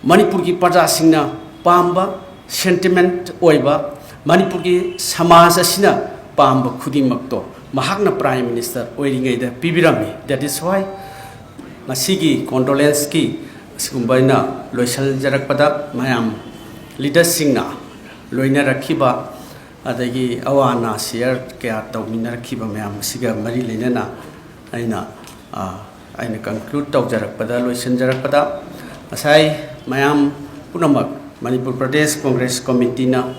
Manipur ki Praja Singna Pamba sentiment oiba Manipur ki Samaj Asina Pamba Kudimakto Mahakna Prime Minister oiringai da pibirami. That is why masigi condolence ki sigumbaina loisal jarakpada mayam leaders singna loina rakhiba adagi awana share kya tawmina rakhiba mayam siga mari lenana aina conclude taw jarakpada loisan jarakpada asai mayam punamak Manipur Pradesh Congress Committee na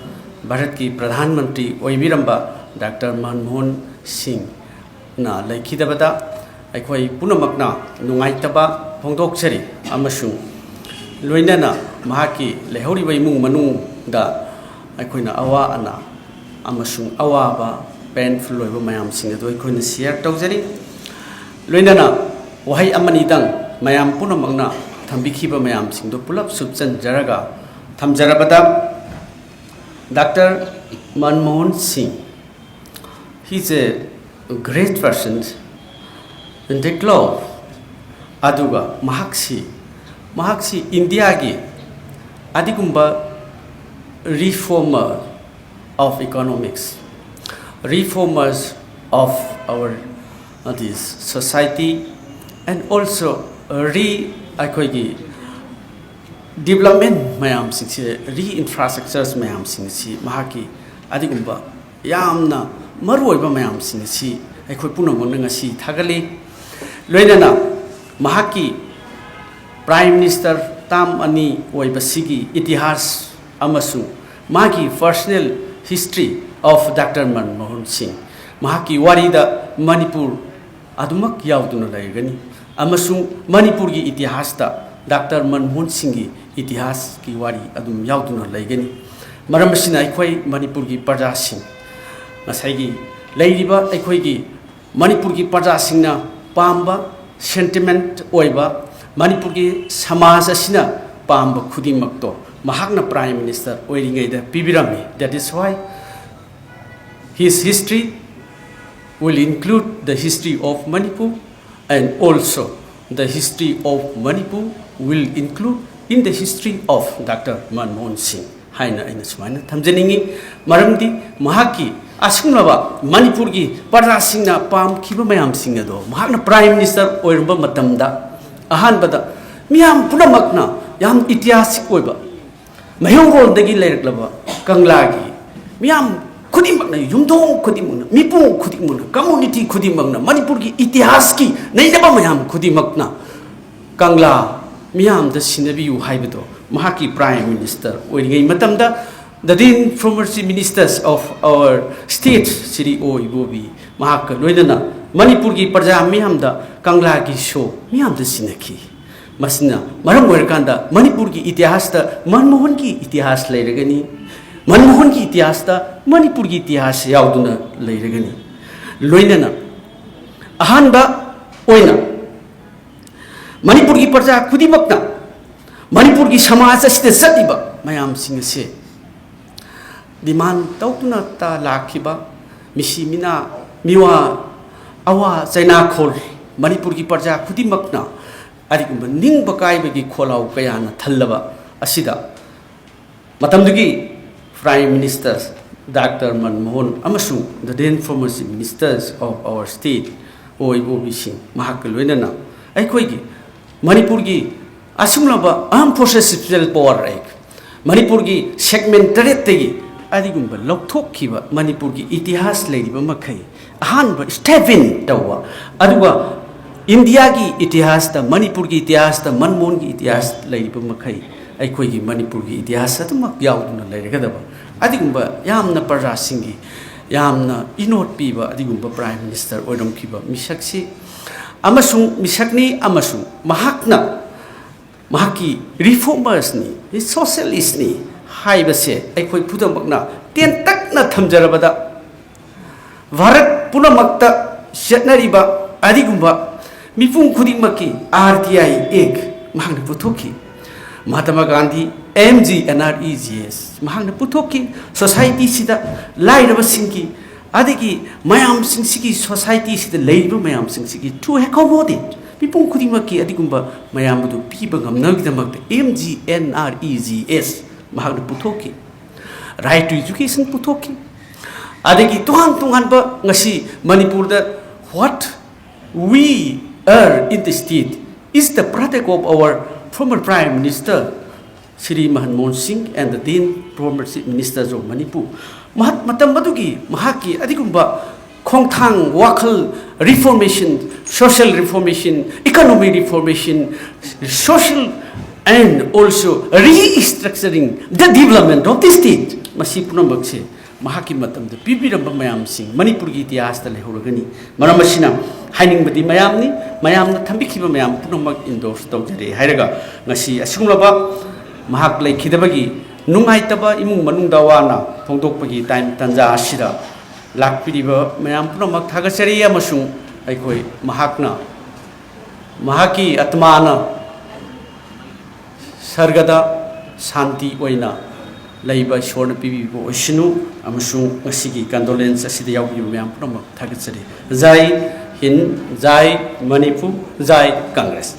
Bharat ki Pradhan Mantri oibiramba Dr. Manmohan Singh na laikhidabada aikhoi punamakna nungaitaba phongdokchari amasung loinana mahaki lehoriba imung manung da aikhoina awa ana amasung awaba painful loiba mayam sing ado aikhoina share tawjari loinana wahai amani dang mayam punamakna thambikhiba mayam sing do pulap subchan jaraga thamjarabada Dr. Manmohan Singh, he's a great person in the globe. Aduga Mahakshi India gi adigumba reformer of economics, reformers of our this society, and also development mayam sing re-infrastructures mayam sing si mahaki adigumba yamna maruoiba mayam sing si aikhoi punamong nga si thagali loinana mahaki Prime Minister tam ani oiba sigi itihas amasu magi personal history of Dr. Manmohan Singh mahaki warida Manipur adumak yauduna laigani amasu Manipur gi itihas ta Dr. Manmohan Singh gi itihas ki wari adum yauduna laigani maram asina aikhoi Manipur gi Praja Singh masaigi leiriba aikhoi gi Manipur gi Praja Singh na pamba sentiment oiba Manipur gi Samaj asina pamba khudimakto mahakna Prime Minister oiringai da pibirami. That is why his history will include the history of Manipur, and also the history of Manipur will include in the history of Dr. Manmohan Singh. Haina aina sumaina thamjaningi maramdi mahaki asumlaba Manipur gi Praja Singh na pam khiba mayam sing ado mahakna Prime Minister oirba matamda ahanbada miyam punamakna yam itihasik oiba mayurol dagi leiraklaba Kangla gi miyam khudimmakna yumdong khudimmakna mipung khudimmakna community khudimmakna Manipur gi itihas ki nainaba mayam khudimmakna Kangla miyam da sinabiyu haibado mahaki Prime Minister oiringai matamda the then former ministers of our state Sri O Ibobi mahak loinana Manipur gi Praja miyam da Kangla gi show miyam da sinaki masina maram oirkanda Manipur gi itihas da Manmohan gi itihas leiragani Manmohan gi itihas da Manipur gi itihas yauduna leiragani loinana ahanba oina Manipur gi Praja kudimakna Manipur gi Samaj asida satiba mayam sing se demand tautuna ta lakhiba misi mina miwa awa China khol Manipur gi Praja kudimakna adigumba ningba kaibagi kholau kayana thallaba asida matamdugi Prime Minister Dr. Manmohan amasu the then former ministers of our state Oibobi Singh mahak loinana aikhoi gi Manipur gi asumlaba armed forces civil power right Manipur gi segment tegi adigumba lokthokkiba Manipur gi itihas leiriba makhai ahanba Stephen tawa aduga India gi itihas da Manipur gi itihas da Manmohan gi itihas leiriba makhai aikhoi gi Manipur gi itihas atuma yauduna leiragadaba adigumba yamna Praja Singh gi yamna inot piba adigumba Prime Minister oiramkhiba misaksi amasung misakni amasung mahakna mahaki reformers ni socialist ni haibase aikhoi pudamakna tentakna thamjarabada Bharat punamakta shatnariba adigumba mipung khudimaki RTI ek mahakna puthoki Mahatma Gandhi MGNREGS mahakna puthoki society sida lairaba singki adigi mayam sing sigi society sida leiba mayam sing sigi to accommodate ꯃꯤꯄꯨꯝ ꯈꯨꯗꯤꯡꯃꯛꯀꯤ ꯑꯗꯨꯒꯨꯝꯕ ꯃꯌꯥꯝ ꯑꯗꯨ ꯄꯤꯕ ꯉꯝꯅꯕꯒꯤꯗꯃꯛꯇ MGNREGS ꯃꯍꯥꯛꯅ ꯄꯨꯊꯣꯛꯈꯤ right two education ꯄꯨꯊꯣꯛꯈꯤ ꯑꯗꯒꯤ ꯇꯣꯉꯥꯟꯕ ꯉꯁꯤ ꯃꯅꯤꯄꯨꯔꯗ what we are in the state is the product of our former Prime Minister Shri Manmohan Singh and the then former Chief Minister of Manipur matam madugi mahaki adigumba khongthang wakhal reformation social reformation economic reformation social and also restructuring the development of the state masi punamakse mahaki matamda pibiramba mayamsing manipur gi itihasta lehoragani maram asina hainingbadi mayamni mayamna thambikhiba mayam punamak endorse tawjare hairaga ngasi asunglaba mahak leikhidabagi nungaitaba imung manungda wana phongdokpagi time tanja asida lakpiriba mayam punamak thagachari amasung aikoi mahakna mahaki atmana sargada shanti oina ꯂꯩꯕ ꯏꯁꯣꯔꯅ ꯄꯤꯕꯤꯕ ꯑꯣꯏꯁꯅꯨ ꯑꯃꯁꯨꯡ ꯉꯁꯤꯒꯤ ꯀꯟꯗꯣꯂꯦꯟꯁ ꯑꯁꯤꯗ ꯌꯥꯎꯕꯤꯕ ꯃꯌꯥꯝ ꯄꯨꯝꯅꯃꯛ ꯊꯥꯒꯠꯆꯔꯤ ꯖꯥꯏ ꯍꯤꯟ ꯖꯥꯏ ꯃꯅꯤꯄꯨꯔ ꯖꯥꯏ ꯀꯪꯒ꯭ꯔꯦꯁ